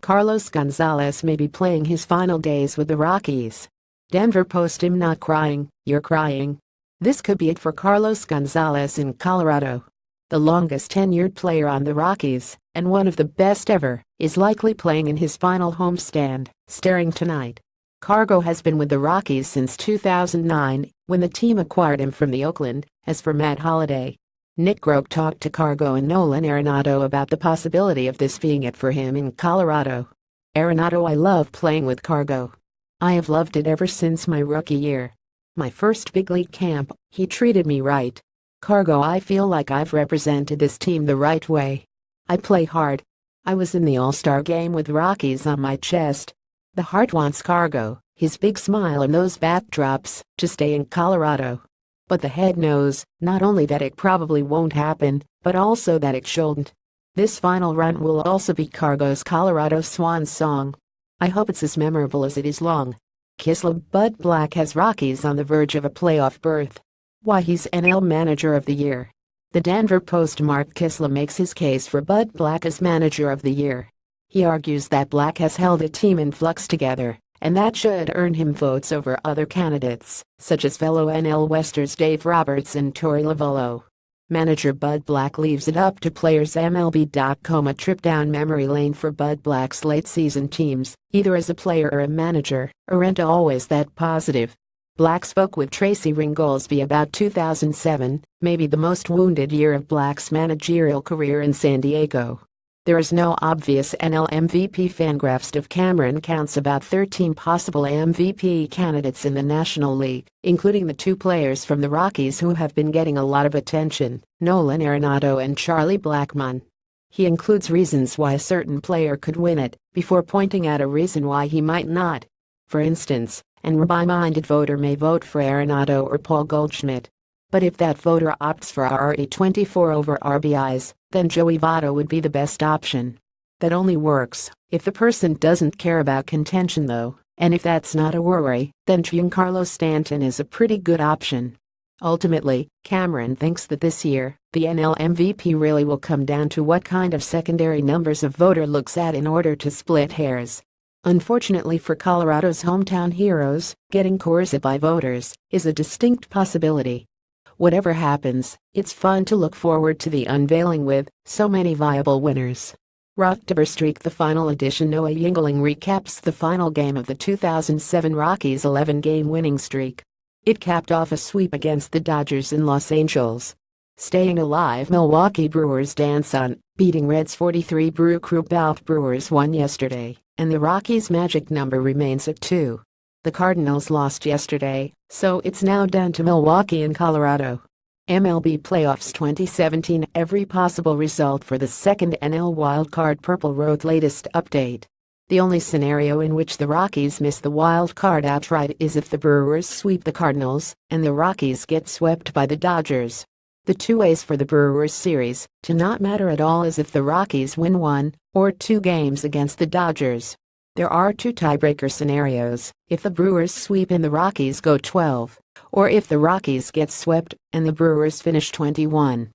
Carlos Gonzalez may be playing his final days with the Rockies. Denver PostI'm not crying, you're crying. This could be it for Carlos Gonzalez in Colorado. The longest-tenured player on the Rockies, and one of the best ever, is likely playing in his final homestand, starting tonight. Cargo has been with the Rockies since 2009, when the team acquired him from the Oakland. As for Matt Holliday, Nick Groke talked to Cargo and Nolan Arenado about the possibility of this being it for him in Colorado. Arenado: I love playing with Cargo. I have loved it ever since my rookie year. My first big league camp, he treated me right. Cargo: I feel like I've represented this team the right way. I play hard. I was in the All-Star game with Rockies on my chest. The heart wants Cargo, his big smile and those backdrops, to stay in Colorado. But the head knows, not only that it probably won't happen, but also that it shouldn't. This final run will also be Cargo's Colorado swan song. I hope it's as memorable as it is long. Kisla: Bud Black has Rockies on the verge of a playoff berth. Why he's NL Manager of the Year. The Denver Post Mark Kisla makes his case for Bud Black as Manager of the Year. He argues that Black has held a team in flux together, and that should earn him votes over other candidates, such as fellow NL Westers Dave Roberts and Torey Lovullo. Manager Bud Black leaves it up to players. MLB.com: a trip down memory lane for Bud Black's late-season teams, either as a player or a manager, aren't always that positive. Black spoke with Tracy Ringolsby about 2007, maybe the most wounded year of Black's managerial career in San Diego. There is no obvious NL MVP. Fangraphs of Cameron counts about 13 possible MVP candidates in the National League, including the two players from the Rockies who have been getting a lot of attention, Nolan Arenado and Charlie Blackmon. He includes reasons why a certain player could win it, before pointing out a reason why he might not. For instance, an RBI-minded voter may vote for Arenado or Paul Goldschmidt. But if that voter opts for RE24 over RBIs, then Joey Votto would be the best option. That only works if the person doesn't care about contention though, and if that's not a worry, then Giancarlo Stanton is a pretty good option. Ultimately, Cameron thinks that this year, the NL MVP really will come down to what kind of secondary numbers a voter looks at in order to split hairs. Unfortunately for Colorado's hometown heroes, getting coerced by voters is a distinct possibility. Whatever happens, it's fun to look forward to the unveiling with so many viable winners. Rocktober Streak: the final edition. Noah Yingling recaps the final game of the 2007 Rockies' 11-game winning streak. It capped off a sweep against the Dodgers in Los Angeles. Staying alive: Milwaukee Brewers dance on, beating Reds 43. Brew Crew bout: Brewers won yesterday, and the Rockies' magic number remains at 2. The Cardinals lost yesterday, so it's now down to Milwaukee and Colorado. MLB Playoffs 2017: every possible result for the second NL wildcard. Purple wrote latest update. The only scenario in which the Rockies miss the wild card outright is if the Brewers sweep the Cardinals and the Rockies get swept by the Dodgers. The two ways for the Brewers series to not matter at all is if the Rockies win 1 or 2 games against the Dodgers. There are 2 tiebreaker scenarios: if the Brewers sweep and the Rockies go 12, or if the Rockies get swept and the Brewers finish 21.